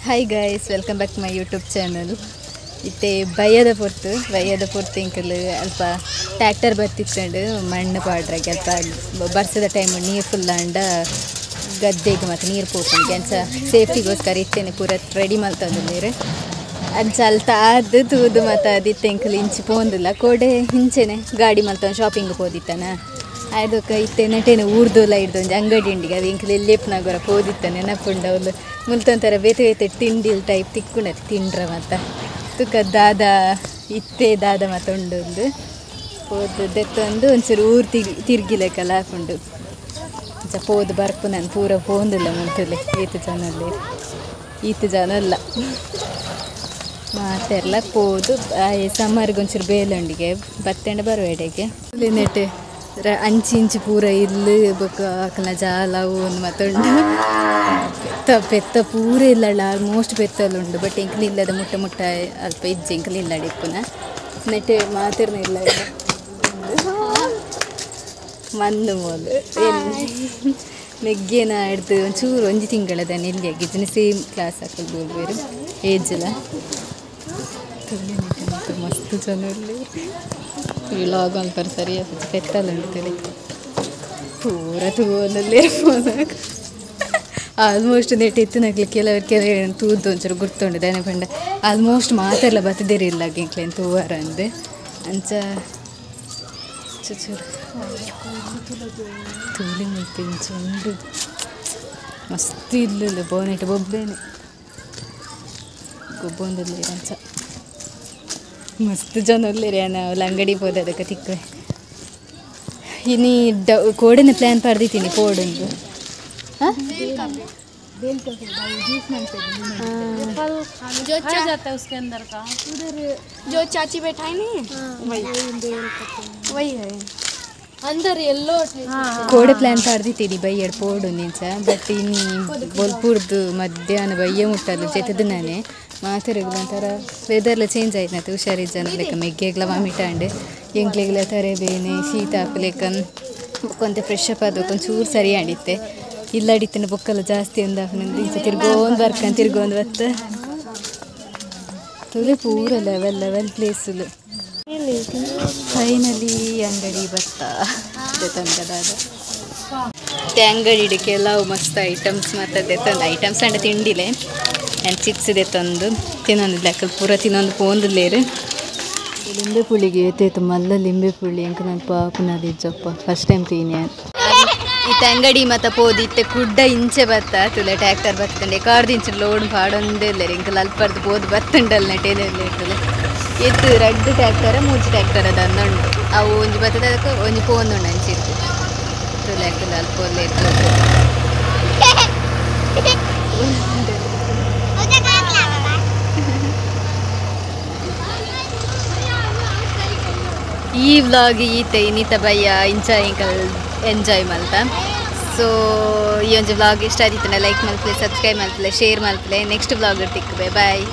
Hi guys, welcome back to my YouTube channel. ಇತ್ತೆ ಬಯ್ಯದ ಪೊರ್ತು ಇಂಕಲ್ ಅಲ್ಪ ಟ್ಯಾಕ್ಟರ್ ಬರ್ತಿತ್ತು ಮಣ್ಣು ಪಾಡ್ರಾಗೆ ಅಲ್ಪ ಬರ್ಸದ ಟೈಮ್ ನೀರು ಫುಲ್ ಅಂಡ ಗದ್ದೆಗೆ ಮತ್ತು ನೀರು ಪೋಪುಂಡು ಅಂಚ ಸೇಫ್ಟಿಗೋಸ್ಕರ ಇತ್ತೇನೆ ಪೂರ ರೆಡಿ ಮಲ್ತಂದು ನೀರು ಅಂಚ ಅಲ್ತ ಅದು ತೂದು ಮತ್ತು ಅದಿತ್ತು ಇಂಕಲ್ ಇಂಚಿ ಪೋಂದಿಲ್ಲ ಕೋಡೆ ಹಿಂಚೆನೆ ಗಾಡಿ ಮಲ್ತ ಶಾಪಿಂಗ್ ಪೋದಿತ್ತಾನ ಅದಕ್ಕೆ ಇತ್ತೆ ನೆಟೇನೆ ಊರ್ದೋಲ ಹಿಡ್ದು ಅಂಗಡಿ ಉಂಡಿಗೆ ಅದು ಇಂಕಲ್ ಎಲ್ಲೇಪ್ನಾಗೋರ ಪೋದಿತ್ತಾನೆ ನೆನಪುಂಡು ಅವಳು ಮುಲ್ತೊಂಥರ ಬೇತೆ ಬೇತೆ ತಿಂಡಿ ಟೈಪ್ ತಿಕ್ಕೊಂಡತಿ ತಿಂಡ್ರ ಮತ್ತು ತುಕ್ಕ ದಾದ ಇತ್ತೆ ದಾದ ಮತ್ತು ಉಂಡು ಪೋದು ದೆತ್ತೊಂದು ಒಂಚೂರು ಊರು ತಿರ್ಗಿಲೆಕ್ಕಲ್ಲ ಹಾಕೊಂಡು ಅಂಚ ಪೋದು ಬರ್ಪು ನಾನು ಪೂರ ಪೋಂದಿಲ್ಲ ಮುಂತಲೆ ಈತು ಜನ ಅಲ್ಲ ಮಾತೆಲ್ಲ ಪೋದು ಸಮ್ಮರ್ಗೆ ಒಂಚೂರು ಬೇಲಂಡಿಗೆ ಬತ್ತೆಂಡ ಬರುವೆಡೆಗೆ ನೆಟ್ಟೆ ಅಂಚಿ ಇಂಚಿ ಪೂರ ಇಲ್ಲು ಬೊಕ್ಕ ಆಕಲ ಜಾಲ ಒಂದು ಮತ್ತೊಂಡು ಪೆತ್ತ ಪೂರ ಇಲ್ಲಲ್ಲ ಆಲ್ಮೋಸ್ಟ್ ಪೆತ್ತಲ್ಲುಂಡು ಬಟ್ ಎಂಕಲ್ ಇಲ್ಲದ ಮುಟ್ಟ ಅಲ್ಪ ಇಜ್ಜೆ ಎಂಕಲ್ ಇಲ್ಲ ಡಿಪ್ಪುನ ನೆಟ್ಟೆ ಮಾತಿರ್ನ ಇಲ್ಲ ಮಂದು ಮೋಲು ನೆಗ್ಗೇನ ಹಿಡ್ದು ಒಂಚೂರು ಒಂಜಿ ತಿಂಗಳದ ನೆಲ್ಲಿ ಆಗಿದ್ದೀನಿ ಸೇಮ್ ಕ್ಲಾಸ್ ಹಾಕಲ್ ಬೇರೆ ಏಜಲ್ಲ ಮಸ್ತ್ ಜನಲ್ಲಿ ವ್ಲಾಗ್ ಅಂತಾರೆ ಸರಿ ಪೆತ್ತಲ್ಲ ಅಂತೇಳಿ ಪೂರ ತೂವಲ್ಲೇ ಆಲ್ಮೋಸ್ಟ್ ನೆಟ್ಟಿತ್ತು ನಗ್ಲಿ ಕೆಲವರು ತೂದ್ದು ಒಂಚೂರು ಗುರ್ತುಂಡು ದನ ಪಂಡ ಆಲ್ಮೋಸ್ಟ್ ಮಾತೆಲ್ಲ ಬತ್ತದಿರಿಲ್ಲ ಗಿಂಕ್ಲೇನು ತೂವಾರ ಅಂದೆ ಅಂಚ ಚೂರು ತೂಲಿ ಮುಟ್ಟಿ ಉಂಡು ಮಸ್ತ್ ಇಲ್ಲ ಬೋನೆಟ್ ಬೊಬ್ಬೇನೆ ಗೊಬ್ಬೊಂದಿಲ್ಲ ಅಂಚ ಮಸ್ತ್ ಜನ ಒಳ್ಳೆರಿ ನಾವು ಅಂಗಡಿ ಹೋದ ಅದಕ್ಕೆ ತಿಕ್ಕವೆ ಇನ್ನು ಕೋಡೆನ ಪ್ಲ್ಯಾನ್ ಪಡ್ದಿತ್ತೀನಿ ಕೋಡೊಂದು जो चाची बैठा है नहीं वही है अंदर येलो ಕೋಡೆ ಪ್ಲ್ಯಾನ್ ಪಡ್ದಿತ್ತೀನಿ ಬೈಯಡ್ ಪೋಡು ನಿಂಚ ಬಟ್ ಇನ್ನು ಬೊಲ್ಪುರ್ದು ಮಧ್ಯಾಹ್ನ ಬಯ್ಯ ಮುಟ್ಟಲು ಜೆತದು ನಾನೇ ಮಾತಾಡಿದ ಒಂಥರ ವೆದರ್ಲ ಚೇಂಜ್ ಆಯ್ತು ನಾ ಹುಷಾರಿದ್ದ ಜನ ಲೆಕ್ಕ ಮೆಗ್ಗೆಗ್ಲ ವಾಮಿಟಾಂಡು ಎಂಕ್ಲೆಗ್ಲ ತರೆ ಬೇನೆ ಶೀತ ಹಾಕ್ಲೆಕ್ಕ ಕೊಂತ ಫ್ರೆಶ್ ಅಪ್ ಆದಕ್ಕೆ ಒಂಚೂರು ಸರಿ ಆಡಿತ್ತೆ ಇಲ್ಲ ಅಡಿತೇನೆ ಬೊಕ್ಕಲ್ಲ ಜಾಸ್ತಿ ಒಂದು ಇಂಚ ತಿರ್ಗೋಂದು ಬರ್ಕಂಡು ತಿರ್ಗೋಂದು ಬತ್ತ ತುಲೆ ಪೂರ ಲೆವೆಲ್ ಪ್ಲೇಸುಲು ಫೈನಲಿ ಅಂಗಡಿ ಬತ್ತ ತಂಗದಾದ ಅಂಗಡಿ ಕೆಲವು ಮಸ್ತ್ ಐಟಮ್ಸ್ ಮತ್ತು ತಂದು ಐಟಮ್ಸ್ ಅಂಡ ತಿಂಡಿಲೆ ಆ್ಯಂಡ್ ಚಿಪ್ಸ್ ಇದೆ ತಂದು ತಿನ್ನೊಂದು ಲೆಕ್ಕ ಪೂರ ತಿನ್ನೊಂದು ಪೋಂದಿಲ್ಲೇರು ಲಿಂಬೆ ಪುಳಿಗೆ ಏತಾಯ್ತು ಮಲ್ಲ ಲಿಂಬೆ ಪುಳಿ ಅಂಕ ನಾನು ಪಾಪನದಿಜ್ಜಪ್ಪ ಫಸ್ಟ್ ಟೈಮ್ ತಿನ್ನಿ ಇತ್ತ ಅಂಗಡಿ ಮತ್ತು ಪೋದಿ ಇತ್ತೆ ಕುಡ್ಡ ಇಂಚೆ ಬತ್ತ ತುಲೆ ಟ್ಯಾಕ್ಟರ್ ಬತ್ತಂಡೆ ಕಾರ್ದು ಇಂಚೆ ಲೋಡ್ ಪಾಡೊಂದೇ ಇಲ್ಲ ಇಂಕಲ್ ಅಲ್ಪರ್ದು ಪೋದು ಬತ್ತಂಡಲ್ಲ ನೆಟೇನಲ್ಲಿ ಇರ್ತದೆ ಎತ್ತು ರಡ್ಡು ಟ್ಯಾಕ್ಟರ ಮೂಜಿ ಟ್ಯಾಕ್ಟರ್ ಅದು ಅಂದುಂಡು ಅವು ಒಂಜಿ ಬತ್ತದ ಅದಕ್ಕೆ ಒಂಜಿ ಪೋಂದುಂಡು ಅಂಚಿರ್ತು ತುಲೆ ಹಾಕಲ್ಲ ಅಲ್ಪ ಒಳ್ಳೆ ಇರ್ತದೆ ಈ ವ್ಲಾಗ್ ಈತ ಇನ್ನಿತ ಬಯ್ಯ ಎಂಜಾಯ್ ಮಲ್ತ ಸೊ ಈ ಒಂದು ವ್ಲಾಗ್ ಇಷ್ಟ ಆದಿತ್ತನ ಲೈಕ್ ಮಲ್ತಲೆ ಸಬ್ಸ್ಕ್ರೈಬ್ ಮಲ್ತಲೆ ಶೇರ್ ಮಲ್ತಲೆ ನೆಕ್ಸ್ಟ್ ವ್ಲಾಗ್ ತಿಕ್ಕಬೆ ಬಾಯ್.